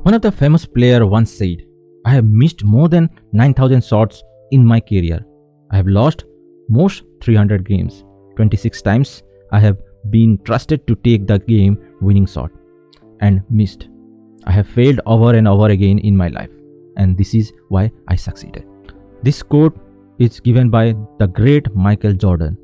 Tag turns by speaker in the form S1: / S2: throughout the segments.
S1: One of the famous player once said, I have missed more than 9,000 shots in my career. I have lost most 300 games. 26 times I have been trusted to take the game winning shot and missed. I have failed over and over again in my life, and this is why I succeeded. This quote is given by the great Michael Jordan.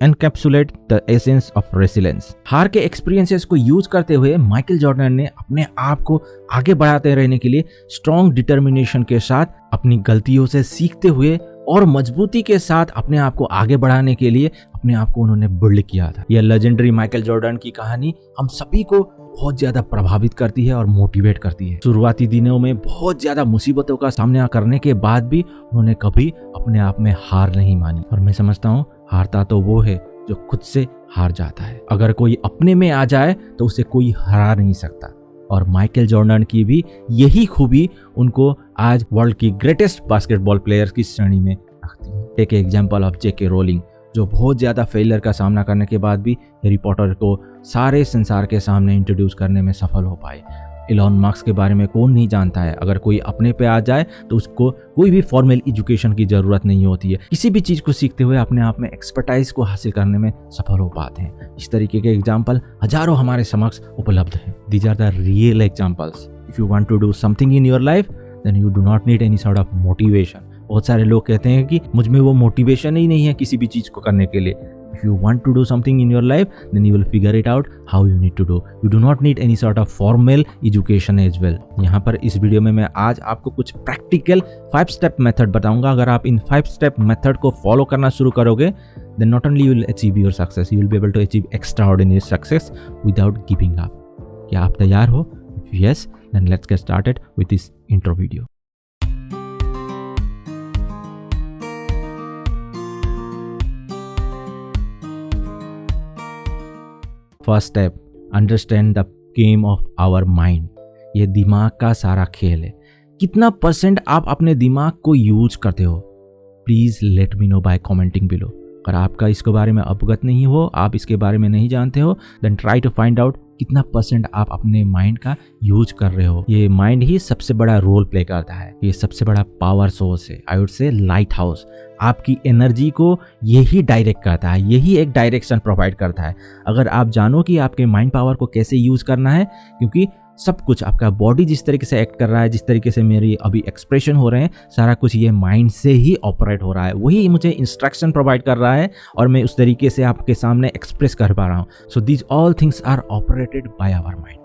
S1: Encapsulate the essence of resilience. हार के experiences को use करते हुए Michael Jordan ने अपने आप को आगे बढ़ाते रहने के लिए स्ट्रॉन्ग डिटर्मिनेशन के साथ, अपनी गलतियों से सीखते हुए और मजबूती के साथ अपने आप को आगे बढ़ाने के लिए अपने आप को उन्होंने बिल्ड किया था। यह लेजेंडरी माइकल जॉर्डन की कहानी हम सभी को बहुत ज्यादा प्रभावित करती है और मोटिवेट करती है। शुरुआती दिनों में बहुत ज्यादा मुसीबतों का सामना करने के बाद भी उन्होंने कभी अपने आप में हार नहीं मानी, और मैं समझता हूँ हारता तो वो है जो खुद से हार जाता है। अगर कोई अपने में आ जाए तो उसे कोई हरा नहीं सकता, और माइकल जॉर्डन की भी यही खूबी उनको आज वर्ल्ड की ग्रेटेस्ट बास्केटबॉल प्लेयर्स की श्रेणी में रखती है। Take example of J K Rowling, जो बहुत ज़्यादा फेलियर का सामना करने के बाद भी हैरी पॉटर को सारे संसार के सामने इंट्रोड्यूस करने में सफल हो पाए। इलॉन मस्क के बारे में कौन नहीं जानता है। अगर कोई अपने पे आ जाए तो उसको कोई भी फॉर्मल एजुकेशन की ज़रूरत नहीं होती है। किसी भी चीज़ को सीखते हुए अपने आप में एक्सपर्टाइज को हासिल करने में सफल हो पाते हैं। इस तरीके के एग्जाम्पल हजारों हमारे समक्ष उपलब्ध हैं। These are the real examples. If you want to do something in your life then you do not need any sort of motivation. बहुत सारे लोग कहते हैं कि मुझ में वो मोटिवेशन ही नहीं है किसी भी चीज़ को करने के लिए। If you want to do something in your life, then you will figure it out how you need to do. You do not need any sort of formal education as well. यहाँ पर इस video में मैं आज आपको कुछ practical 5 step method बताऊंगा। अगर आप इन 5 स्टेप मेथड को फॉलो करना शुरू करोगे, then not only you will achieve your success, you will be able to achieve extraordinary success without giving up. क्या आप तैयार हो? If yes, then let's get started with this intro video. First step, understand the game of our mind. ये दिमाग का सारा खेल है। कितना % आप अपने दिमाग को यूज करते हो? Please let me know by commenting below. अगर आपका इसके बारे में अवगत नहीं हो, आप इसके बारे में नहीं जानते हो, then try to find out कितना % आप अपने माइंड का यूज कर रहे हो। ये माइंड ही सबसे बड़ा रोल प्ले करता है। ये सबसे बड़ा पावर सोर्स है। I would say light house. आपकी एनर्जी को यही डायरेक्ट करता है, यही एक डायरेक्शन प्रोवाइड करता है। अगर आप जानो कि आपके माइंड पावर को कैसे यूज करना है, क्योंकि सब कुछ आपका बॉडी जिस तरीके से एक्ट कर रहा है, जिस तरीके से मेरी अभी एक्सप्रेशन हो रहे हैं, सारा कुछ ये माइंड से ही ऑपरेट हो रहा है। वही मुझे इंस्ट्रक्शन प्रोवाइड कर रहा है और मैं उस तरीके से आपके सामने एक्सप्रेस कर पा रहा हूँ। So these all things are operated by our mind.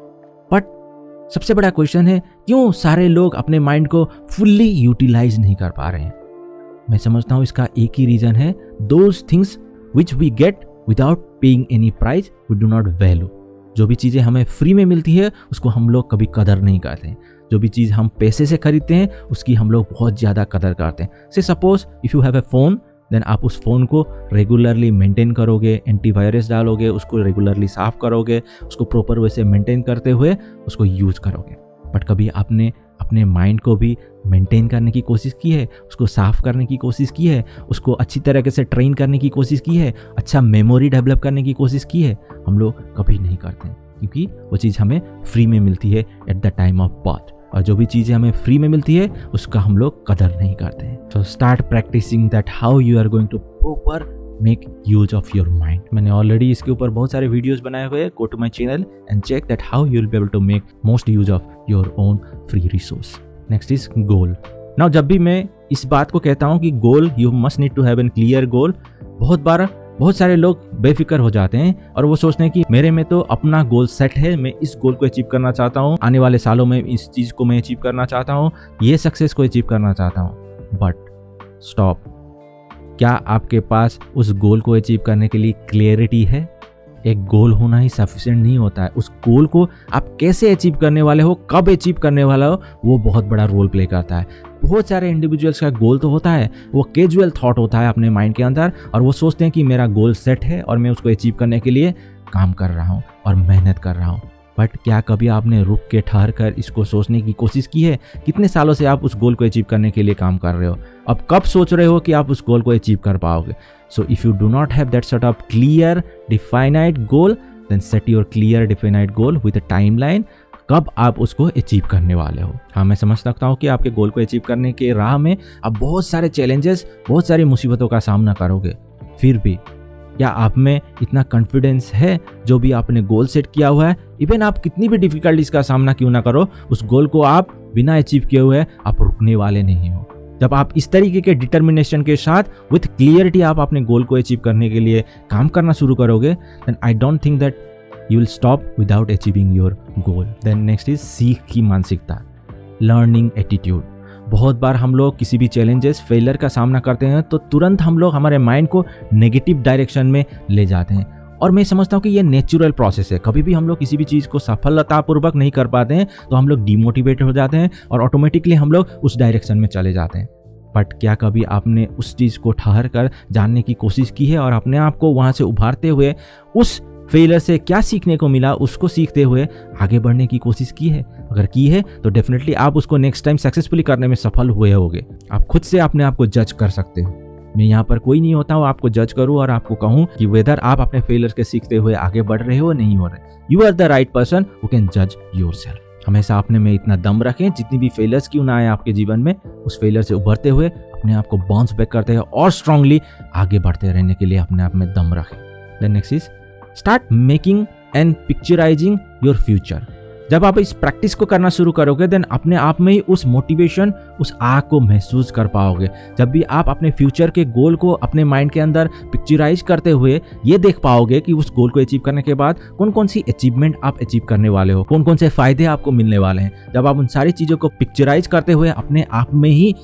S1: But सबसे बड़ा क्वेश्चन है, क्यों सारे लोग अपने माइंड को फुल्ली यूटिलाइज नहीं कर पा रहे हैं? मैं समझता हूँ इसका एक ही रीजन है, those things which we get without paying any price we do not value. जो भी चीज़ें हमें फ्री में मिलती है उसको हम लोग कभी कदर नहीं करते हैं। जो भी चीज़ हम पैसे से खरीदते हैं उसकी हम लोग बहुत ज़्यादा कदर करते हैं। Say suppose if you have a phone, then आप उस फ़ोन को रेगुलरली मेंटेन करोगे, एंटीवायरस डालोगे, उसको रेगुलरली साफ़ करोगे, उसको प्रॉपर वे से मेंटेन करते हुए उसको यूज़ करोगे। बट कभी आपने अपने माइंड को भी मेंटेन करने की कोशिश की है, उसको साफ करने की कोशिश की है, उसको अच्छी तरीके से ट्रेन करने की कोशिश की है, अच्छा मेमोरी डेवलप करने की कोशिश की है? हम लोग कभी नहीं करते हैं, क्योंकि वो चीज़ हमें फ्री में मिलती है at the time of birth, और जो भी चीज़ें हमें फ्री में मिलती है उसका हम लोग कदर नहीं करते हैं। So start practising that how you are going to proper make use of your mind. मैंने ऑलरेडी इसके ऊपर बहुत सारे वीडियोस बनाए हुए हैं। Go to my channel and check that how you will be able to make most use of your own free resource. Next is goal. Now जब भी मैं इस बात को कहता हूँ कि goal, you must need to have N clear goal, बहुत सारे लोग बेफिक्र हो जाते हैं और वो सोचते हैं कि मेरे में तो अपना गोल सेट है, मैं इस गोल को अचीव करना चाहता हूँ, आने वाले सालों में इस चीज़ को मैं अचीव करना चाहता हूँ, ये सक्सेस को अचीव करना चाहता हूँ। But stop. क्या आपके पास उस गोल को अचीव करने के लिए क्लियरिटी है? एक गोल होना ही सफिशिएंट नहीं होता है। उस गोल को आप कैसे अचीव करने वाले हो, कब अचीव करने वाला हो, वो बहुत बड़ा रोल प्ले करता है। बहुत सारे इंडिविजुअल्स का गोल तो होता है, वो कैजुअल थॉट होता है अपने माइंड के अंदर, और वो सोचते हैं कि मेरा गोल सेट है और मैं उसको अचीव करने के लिए काम कर रहा हूँ और मेहनत कर रहा हूँ। बट क्या कभी आपने रुक के ठहर कर इसको सोचने की कोशिश की है? कितने सालों से आप उस गोल को अचीव करने के लिए काम कर रहे हो? अब कब सोच रहे हो कि आप उस गोल को अचीव कर पाओगे? So if you do not have that sort of clear definite goal, then set your clear definite goal with a timeline. कब आप उसको अचीव करने वाले हो। हाँ, मैं समझ सकता हूँ कि आपके गोल को अचीव करने के राह में आप बहुत सारे चैलेंजेस, बहुत सारी मुसीबतों का सामना करोगे। फिर भी क्या आप में इतना कॉन्फिडेंस है, जो भी आपने गोल सेट किया हुआ है, इवन आप कितनी भी डिफिकल्टीज का सामना क्यों ना करो, उस गोल को आप बिना अचीव किए हुए आप रुकने वाले नहीं हो। जब आप इस तरीके के डिटर्मिनेशन के साथ विथ क्लियरिटी आप अपने गोल को अचीव करने के लिए काम करना शुरू करोगे, then I don't think that you will stop without achieving your goal. Then next is सीख की मानसिकता, लर्निंग एटीट्यूड। बहुत बार हम लोग किसी भी चैलेंजेस, फेलियर का सामना करते हैं तो तुरंत हम लोग हमारे माइंड को नेगेटिव डायरेक्शन में ले जाते हैं, और मैं समझता हूँ कि ये नेचुरल प्रोसेस है। कभी भी हम लोग किसी भी चीज़ को सफलतापूर्वक नहीं कर पाते हैं तो हम लोग डिमोटिवेट हो जाते हैं और ऑटोमेटिकली हम लोग उस डायरेक्शन में चले जाते हैं। बट क्या कभी आपने उस चीज़ को ठहर कर जानने की कोशिश की है और अपने आप को वहाँ से उभारते हुए उस फेलियर से क्या सीखने को मिला उसको सीखते हुए आगे बढ़ने की कोशिश की है? अगर की है तो डेफिनेटली आप उसको नेक्स्ट टाइम सक्सेसफुली करने में सफल हुए होगे। आप खुद से अपने आप को जज कर सकते हो। मैं यहाँ पर कोई नहीं होता हूँ आपको जज करूँ और आपको कहूँ कि वेदर आप अपने फेलियर के सीखते हुए आगे बढ़ रहे हो नहीं हो रहे। You are the right person who can जज योरसेल्फ। हमेशा अपने में इतना दम रखें, जितनी भी फेलियर्स क्यों ना आए आपके जीवन में, उस फेलियर से उभरते हुए अपने आप को बाउंस बैक करते हुए और स्ट्रांगली आगे बढ़ते रहने के लिए अपने आप में दम रखें। Then next is start making and picturising your future. जब आप इस प्रैक्टिस को करना शुरू करोगे देन अपने आप में ही उस मोटिवेशन, उस आग को महसूस कर पाओगे। जब भी आप अपने फ्यूचर के गोल को अपने माइंड के अंदर पिक्चराइज करते हुए ये देख पाओगे कि उस गोल को अचीव करने के बाद कौन कौन सी अचीवमेंट आप अचीव करने वाले हो, कौन कौन से फायदे आपको मिलने वाले हैं। जब आप उन सारी चीज़ों को पिक्चराइज करते हुए अपने आप में ही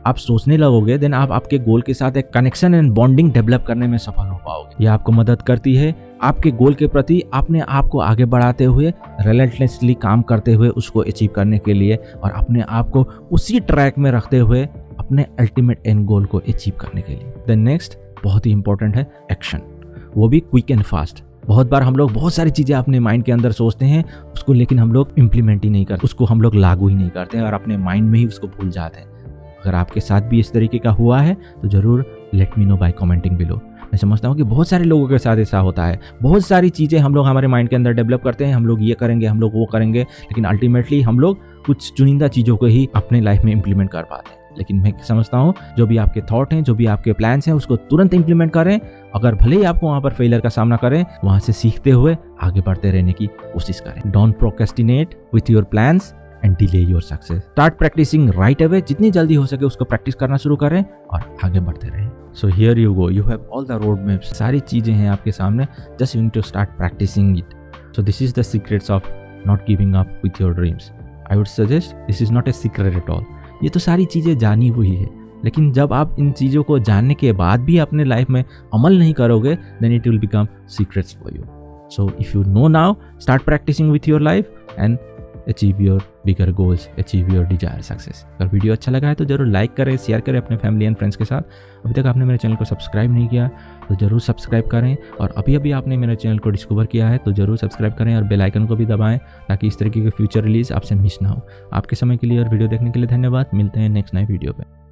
S1: आप सोचने लगोगे देन आप आपके गोल के साथ एक कनेक्शन एंड बॉन्डिंग डेवलप करने में सफल हो पाओगे। ये आपको मदद करती है आपके गोल के प्रति अपने आप को आगे बढ़ाते हुए, रिलेंटलेसली काम करते हुए उसको अचीव करने के लिए, और अपने आप को उसी ट्रैक में रखते हुए अपने अल्टीमेट एंड गोल को अचीव करने के लिए। देन नेक्स्ट बहुत ही इंपॉर्टेंट है एक्शन, वो भी क्विक एंड फास्ट। बहुत बार हम लोग बहुत सारी चीज़ें अपने माइंड के अंदर सोचते हैं उसको, लेकिन हम लोग इम्प्लीमेंट ही नहीं करते, उसको हम लोग लागू ही नहीं करते हैं और अपने माइंड में ही उसको भूल जाते हैं। अगर आपके साथ भी इस तरीके का हुआ है तो ज़रूर let me know by commenting below. मैं समझता हूँ कि बहुत सारे लोगों के साथ ऐसा होता है। बहुत सारी चीज़ें हम लोग हमारे माइंड के अंदर डेवलप करते हैं, हम लोग ये करेंगे, हम लोग वो करेंगे, लेकिन अल्टीमेटली हम लोग कुछ चुनिंदा चीज़ों को ही अपने लाइफ में इम्प्लीमेंट कर पाते हैं। लेकिन मैं समझता हूँ जो भी आपके थॉट हैं, जो भी आपके प्लान्स हैं, उसको तुरंत इम्प्लीमेंट करें। अगर भले ही आपको वहाँ पर फेलियर का सामना करें, वहाँ से सीखते हुए आगे बढ़ते रहने की कोशिश करें। Don't procrastinate with your plans and delay your success. Start practising right away, जितनी जल्दी हो सके उसको प्रैक्टिस करना शुरू करें और आगे बढ़ते रहें। So here you go, you have all the road maps, सारी चीज़ें हैं आपके सामने, just you need to start practising it. So this is the secrets of not giving up with your dreams. I would suggest this is not a secret at all. ये तो सारी चीज़ें जानी हुई है, लेकिन जब आप इन चीज़ों को जानने के बाद भी अपने लाइफ में अमल नहीं करोगे then it will become secrets for you. So if you know now, start practising with your life and achieve your bigger goals, achieve your desire success. अगर वीडियो अच्छा लगा है तो जरूर लाइक करें, शेयर करें अपने फैमिली एंड फ्रेंड्स के साथ। अभी तक आपने मेरे चैनल को सब्सक्राइब नहीं किया तो जरूर सब्सक्राइब करें, और अभी अभी आपने मेरे चैनल को डिस्कवर किया है तो जरूर सब्सक्राइब करें और बेल आइकन को भी दबाएं ताकि इस तरीके के फ्यूचर रिलीज आपसे मिस ना हो। आपके समय के लिए और वीडियो देखने के लिए धन्यवाद। मिलते हैं नेक्स्ट नए वीडियो पे।